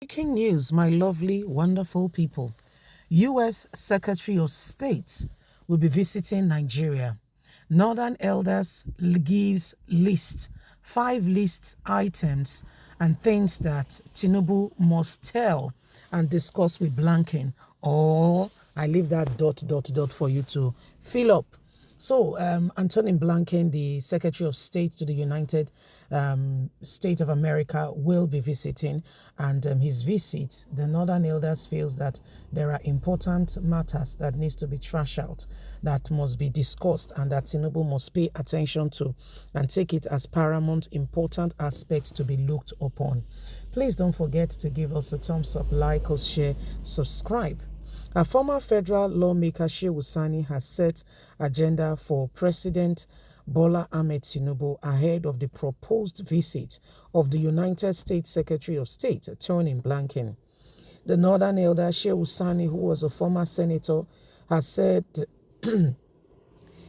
Breaking news, my lovely, wonderful people. U.S. Secretary of State will be visiting Nigeria. Northern Elders gives list, 5 list items and things that Tinubu must tell and discuss with Blinken. Or I leave that dot for you to fill up. So, Anthony Blinken, the Secretary of State to the United States of America, will be visiting. And his visit, the Northern Elders feels that there are important matters that needs to be trashed out, that must be discussed, and that Tinubu must pay attention to and take it as paramount important aspect to be looked upon. Please don't forget to give us a thumbs up, like us, share, subscribe. A former federal lawmaker, Shehu Sani, has set agenda for President Bola Ahmed Tinubu ahead of the proposed visit of the United States Secretary of State, Tony Blinken. The Northern Elder, Shehu Sani, who was a former senator, has said in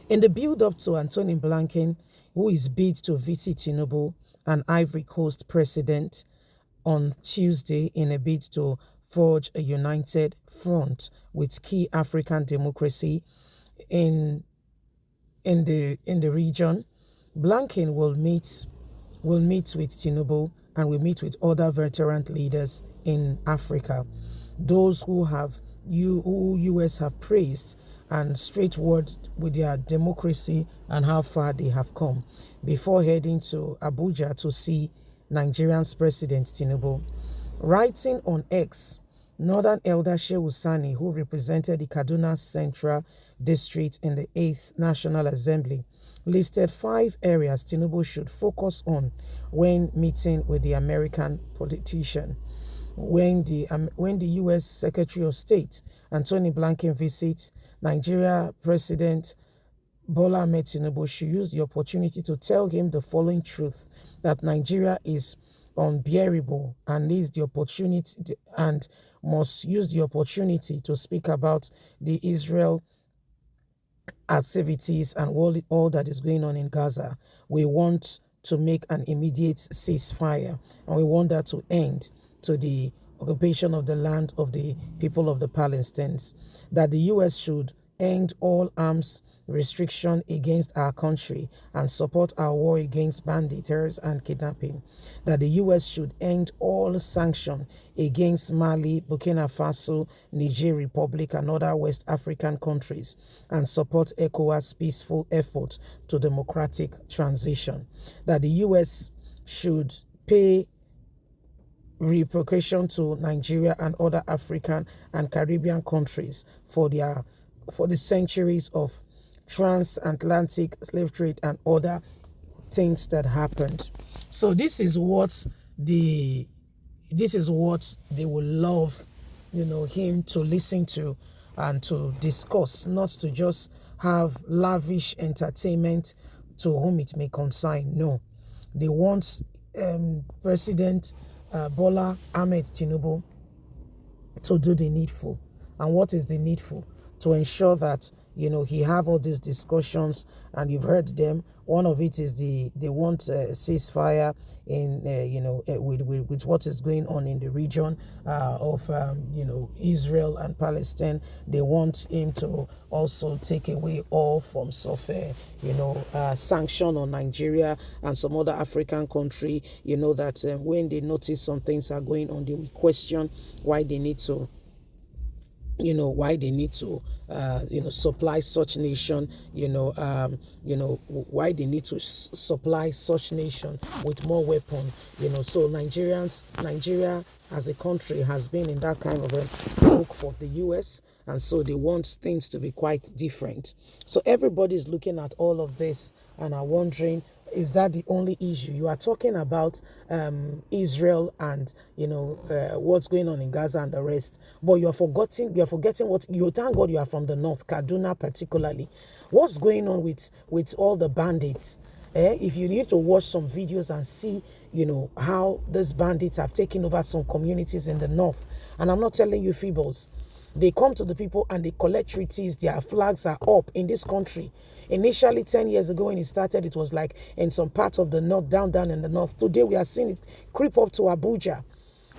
the build-up to Anthony Blinken, who is bid to visit Tinubu, an Ivory Coast president, on Tuesday in a bid to forge a united front with key African democracy in the region. Blinken will meet with Tinubu and will meet with other veteran leaders in Africa, those who US have praised and straightforward with their democracy and how far they have come, before heading to Abuja to see Nigeria's President Tinubu. Writing on X, Northern Elder Shehu Sani, who represented the Kaduna Central District in the 8th National Assembly, listed 5 areas Tinubu should focus on when meeting with the American politician. When the U.S. Secretary of State, Anthony Blinken, visits Nigeria, President Bola Ahmed Tinubu should use the opportunity to tell him the following truth: that Nigeria is unbearable and needs the opportunity and must use the opportunity to speak about the Israel activities and all that is going on in Gaza. We want to make an immediate ceasefire, and we want that to end to the occupation of the land of the people of the Palestinians. That the U.S. should end all arms restriction against our country and support our war against banditers and kidnapping. That the U.S. should end all sanction against Mali, Burkina Faso, Niger Republic, and other West African countries, and support ECOWAS' peaceful effort to democratic transition. That the U.S. should pay repercussion to Nigeria and other African and Caribbean countries for the centuries of transatlantic slave trade and other things that happened. So this is what they will love, him to listen to and to discuss, not to just have lavish entertainment to whom it may concern. No, they want President Bola Ahmed Tinubu to do the needful. And what is the needful? To ensure that he have all these discussions, and you've heard them. One of it is they want a ceasefire in with what is going on in the region of Israel and Palestine. They want him to also take away all forms of sanction on Nigeria and some other African country. That when they notice some things are going on, they will question why they need to supply such nation, why they need to supply such nation with more weapon, So Nigeria as a country has been in that kind of a book for the US, and so they want things to be quite different. So everybody's looking at all of this and are wondering, is that the only issue? You are talking about Israel and what's going on in Gaza and the rest, but you're forgetting what you thank God you are from the north, Kaduna particularly. What's going on with all the bandits? If you need to watch some videos and see, how these bandits have taken over some communities in the north, and I'm not telling you feebles. They come to the people and they collect treaties. Their flags are up in this country. Initially, 10 years ago when it started, it was like in some parts of the north, down in the north. Today, we are seeing it creep up to Abuja.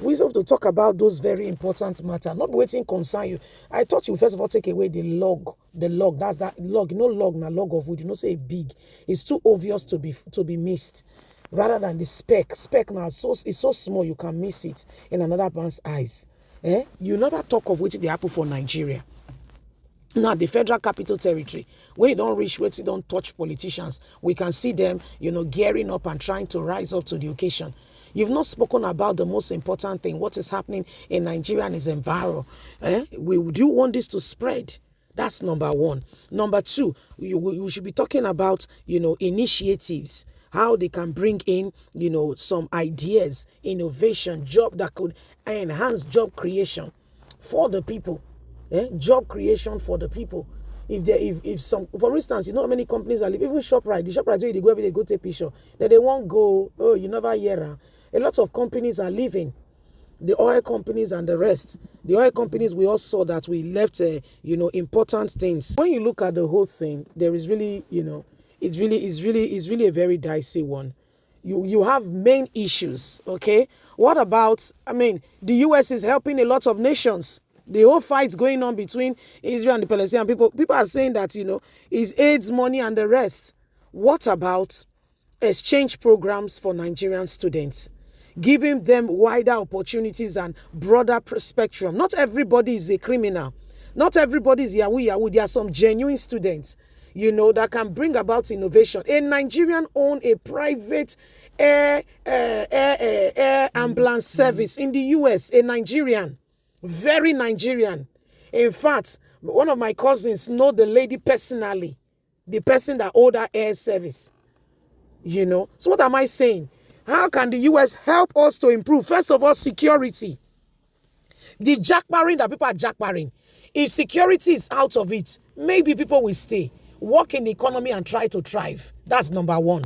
We have to talk about those very important matters, not waiting concern you. I thought you first of all take away the log. The log, that's that log. You know, log na log of wood. You know, say big. It's too obvious to be missed. Rather than the speck. Speck now it's so small you can miss it in another man's eyes. You never talk of which they happen for Nigeria. Now, the Federal Capital Territory, when you don't reach, where you don't touch politicians, we can see them, gearing up and trying to rise up to the occasion. You've not spoken about the most important thing, what is happening in Nigeria and its environment. Do you want this to spread? That's number one. Number two, we should be talking about, initiatives, how they can bring in, some ideas, innovation, job that could enhance job creation for the people. Job creation for the people. If some, for instance, you know how many companies are leaving, even ShopRite, the ShopRite where they go every day, go take picture, that they won't go, oh, you never hear. A lot of companies are leaving. The oil companies and the rest. The oil companies, we all saw that we left, important things. When you look at the whole thing, there is really, it's really a very dicey one. You have main issues, okay? What about, the US is helping a lot of nations. The whole fight going on between Israel and the Palestinian people are saying that, it's AIDS money and the rest. What about exchange programs for Nigerian students? Giving them wider opportunities and broader spectrum. Not everybody is a criminal. Not everybody is Yahoo. There are some genuine students, that can bring about innovation. A Nigerian own a private air ambulance service in the US. A Nigerian. Very Nigerian. In fact, one of my cousins know the lady personally. The person that owed her air service. So what am I saying? How can the US help us to improve? First of all, security. The jackbarring that people are jackbarring. If security is out of it, maybe people will stay, work in the economy and try to thrive. That's number one.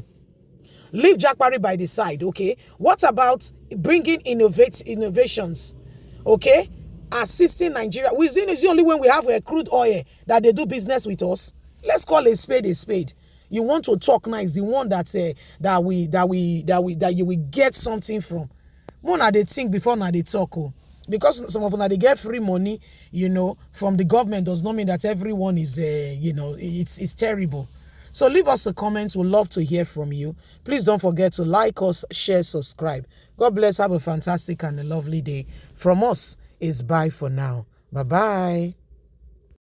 Leave jackbarring by the side, okay? What about bringing innovations, okay? Assisting Nigeria. It's the only when we have a crude oil that they do business with us. Let's call a spade a spade. You want to talk nice, the one that you will get something from. More na they think before na they talk. Because some of them they get free money, from the government does not mean that everyone is it's terrible. So leave us a comment. We'd love to hear from you. Please don't forget to like us, share, subscribe. God bless. Have a fantastic and a lovely day. From us is bye for now. Bye-bye.